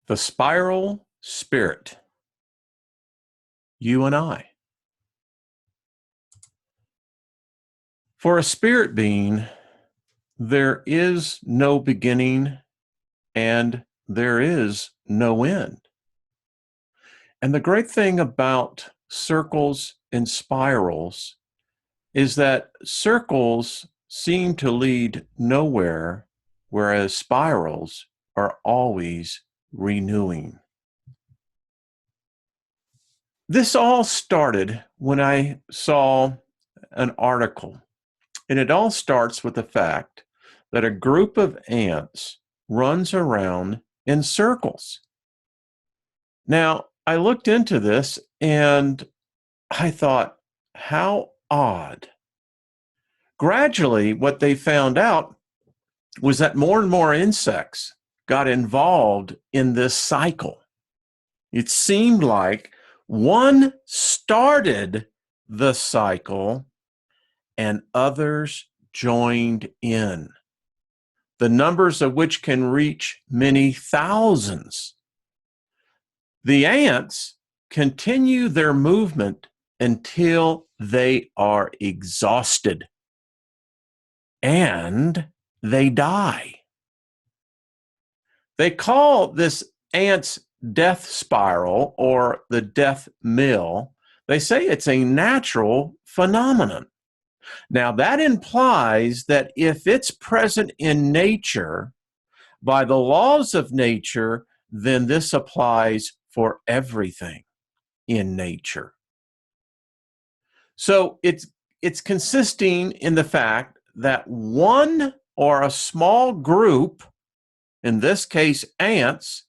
The spiral spirit. You and I. For a spirit being, there is no beginning and there is no end. And the great thing about circles and spirals is that circles seem to lead nowhere, whereas spirals are always renewing. This all started when I saw an article, and it all starts with the fact that a group of ants runs around in circles. Now, I looked into this and I thought, how odd. Gradually, what they found out was that more and more insects got involved in this cycle. It seemed like one started the cycle and others joined in, the numbers of which can reach many thousands. The ants continue their movement until they are exhausted and they die. They call this ant's death spiral or the death mill. They say it's a natural phenomenon. Now, that implies that if it's present in nature, by the laws of nature, then this applies for everything in nature. So it's consisting in the fact that one or a small group, in this case ants,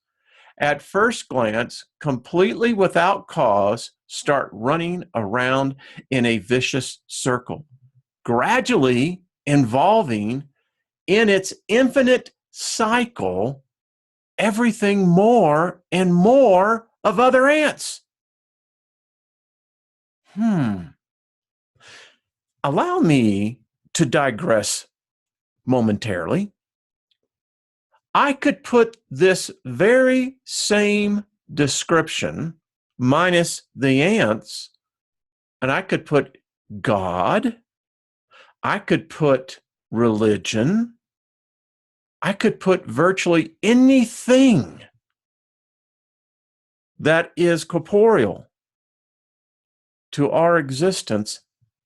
at first glance, completely without cause, start running around in a vicious circle, gradually involving in its infinite cycle everything more and more of other ants. Allow me to digress momentarily. I could put this very same description, minus the ants, and I could put God, I could put religion, I could put virtually anything that is corporeal to our existence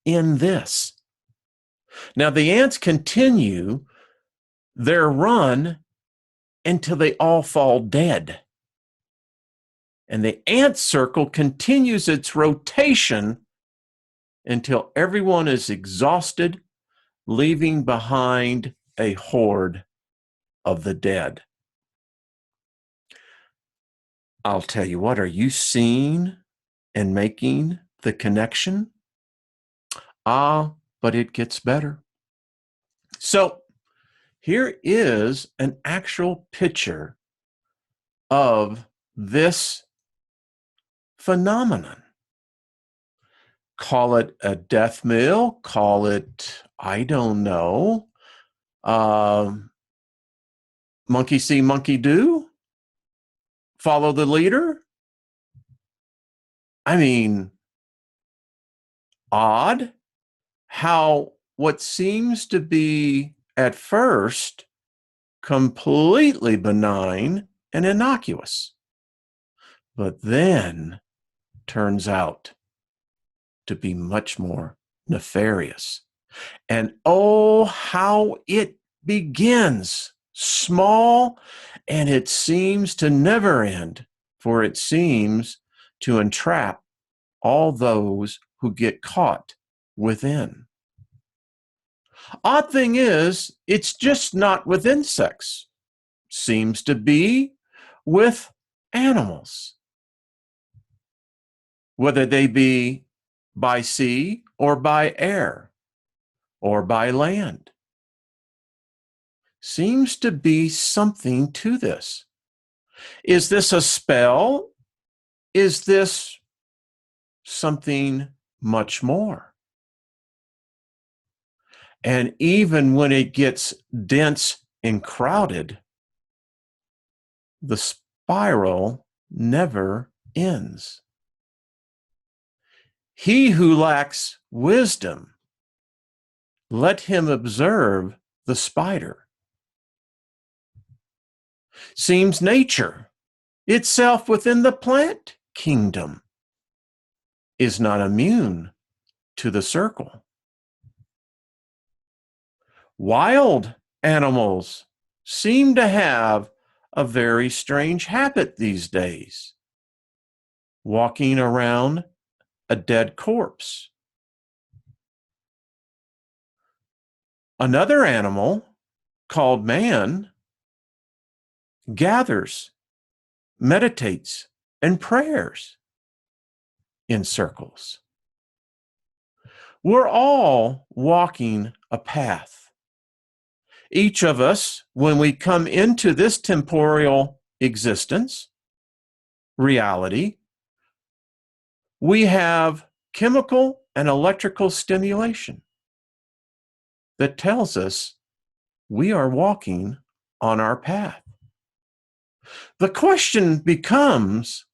in this. Now, the ants continue their run until they all fall dead. And the ant circle continues its rotation until everyone is exhausted, leaving behind a horde of the dead. I'll tell you what, are you seeing and making the connection? But it gets better. So here is an actual picture of this phenomenon. Call it a death mill, call it, I don't know, monkey see, monkey do, follow the leader. I mean, odd how what seems to be at first completely benign and innocuous, but then turns out to be much more nefarious. And oh, how it begins small, and it seems to never end, for it seems to entrap all those who get caught within. Odd thing is, it's just not with insects. Seems to be with animals, whether they be by sea or by air or by land. Seems to be something to this. Is this a spell? Is this something much more? And even when it gets dense and crowded, the spiral never ends. He who lacks wisdom, let him observe the spider. Seems nature itself within the plant kingdom is not immune to the circle. Wild animals seem to have a very strange habit these days, walking around a dead corpse. Another animal, called man, gathers, meditates, and prayers in circles. We're all walking a path. Each of us, when we come into this temporal existence, reality, we have chemical and electrical stimulation that tells us we are walking on our path. The question becomes,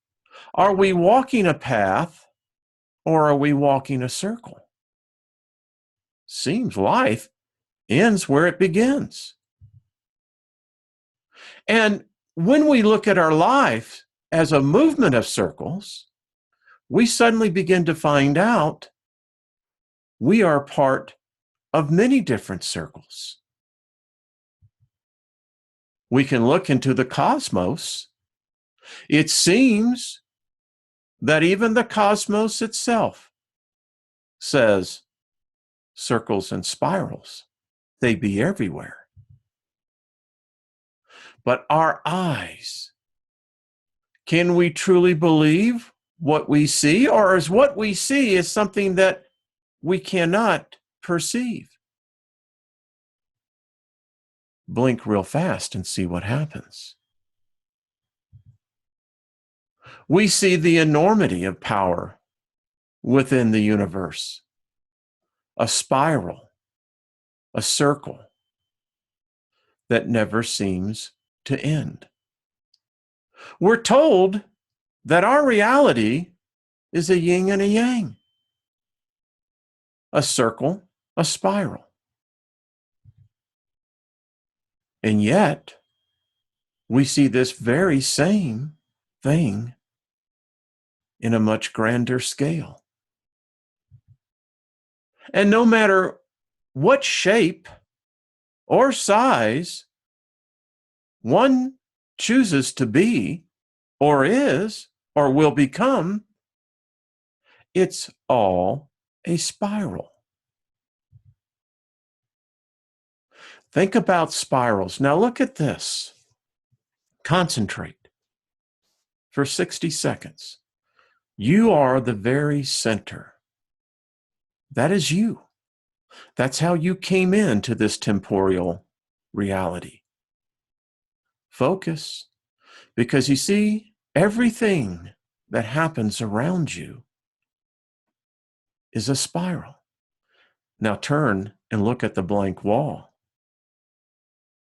are we walking a path or are we walking a circle? Seems life ends where it begins. And when we look at our life as a movement of circles, we suddenly begin to find out we are part of many different circles. We can look into the cosmos. It seems that even the cosmos itself says circles and spirals, they be everywhere. But our eyes, can we truly believe what we see, or is what we see is something that we cannot perceive? Blink real fast and see what happens. We see the enormity of power within the universe, a spiral, a circle that never seems to end. We're told that our reality is a yin and a yang, a circle, a spiral. And yet, we see this very same thing in a much grander scale. And no matter what shape or size one chooses to be, or is, or will become, it's all a spiral. Think about spirals. Now look at this. Concentrate for 60 seconds. You are the very center. That is you. That's how you came into this temporal reality. Focus, because you see, everything that happens around you is a spiral. Now turn and look at the blank wall.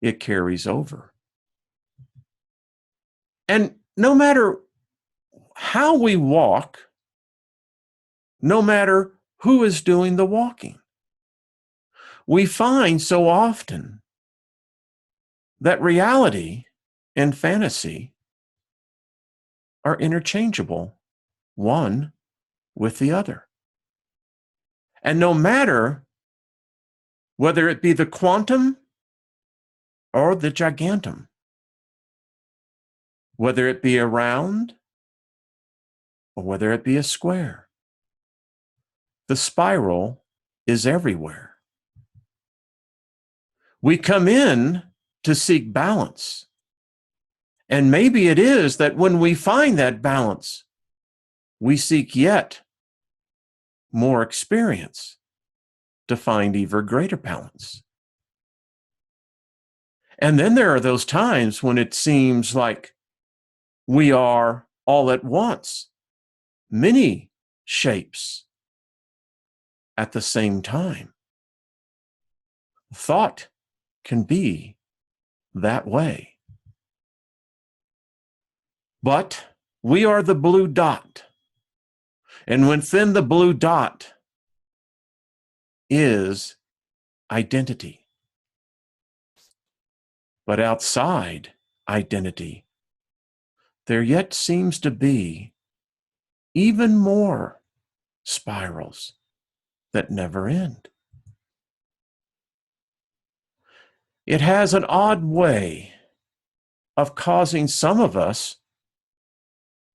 It carries over. And no matter how we walk, no matter who is doing the walking, we find so often that reality and fantasy are interchangeable, one with the other. And no matter whether it be the quantum or the gigantum, whether it be a round or whether it be a square, the spiral is everywhere. We come in to seek balance. And maybe it is that when we find that balance, we seek yet more experience to find even greater balance. And then there are those times when it seems like we are all at once, many shapes at the same time. Thought can be that way. But we are the blue dot. And within the blue dot is identity. But outside identity, there yet seems to be even more spirals that never end. It has an odd way of causing some of us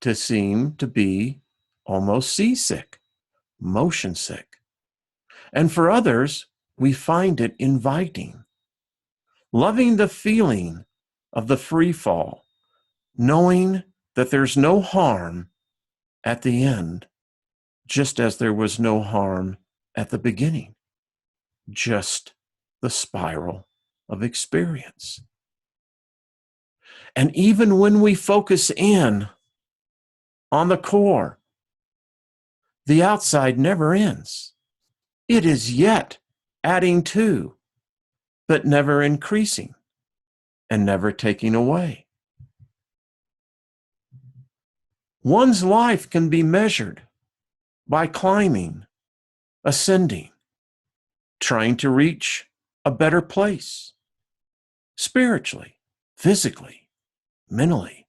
to seem to be almost seasick, motion sick. And for others, we find it inviting, loving the feeling of the free fall, knowing that there's no harm at the end, just as there was no harm at the beginning, just the spiral of experience. And even when we focus in on the core, the outside never ends. It is yet adding to, but never increasing and never taking away. One's life can be measured by climbing, ascending, trying to reach a better place, spiritually, physically, mentally.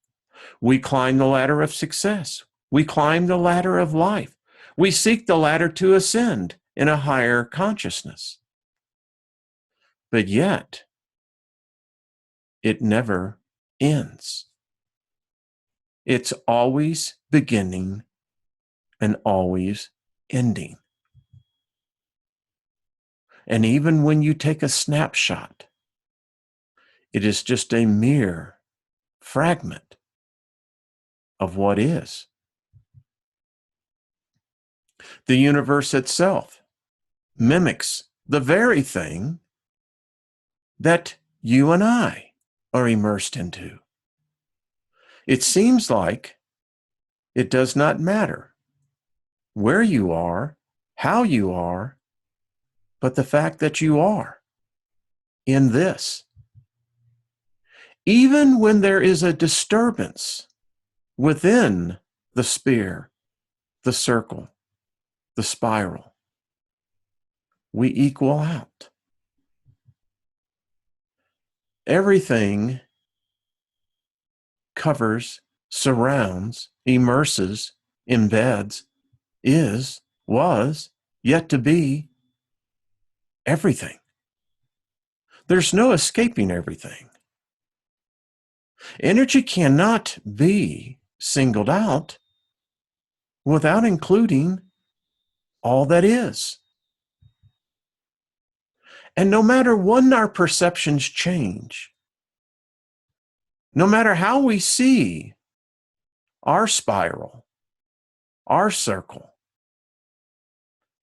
We climb the ladder of success. We climb the ladder of life. We seek the ladder to ascend in a higher consciousness. But yet, it never ends. It's always beginning and always ending. And even when you take a snapshot, it is just a mere fragment of what is. The universe itself mimics the very thing that you and I are immersed into. It seems like it does not matter where you are, how you are, but the fact that you are in this. Even when there is a disturbance within the sphere, the circle, the spiral, we equal out. Everything covers, surrounds, immerses, embeds, is, was, yet to be everything. There's no escaping everything. Energy cannot be singled out without including all that is. And no matter when our perceptions change, no matter how we see our spiral, our circle,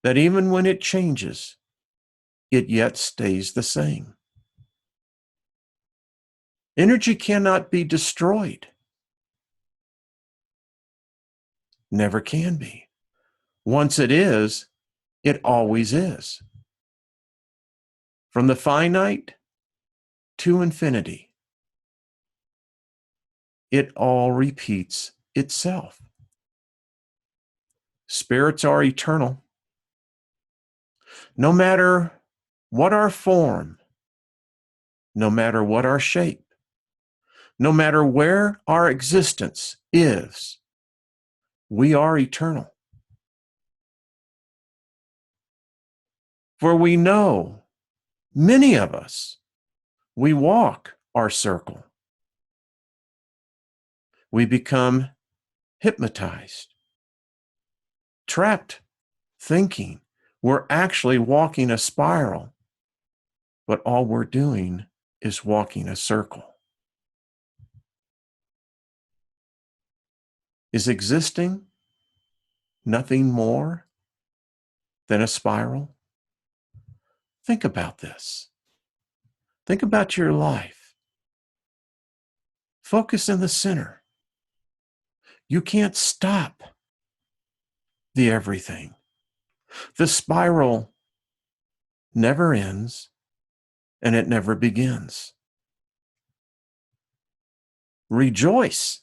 that even when it changes, it yet stays the same. Energy cannot be destroyed. Never can be. Once it is, it always is. From the finite to infinity, it all repeats itself. Spirits are eternal. No matter what our form, no matter what our shape, no matter where our existence is, we are eternal. For we know, many of us, we walk our circle. We become hypnotized, trapped, thinking we're actually walking a spiral, but all we're doing is walking a circle. Is existing nothing more than a spiral? Think about this. Think about your life. Focus in the center. You can't stop the everything. The spiral never ends and it never begins. Rejoice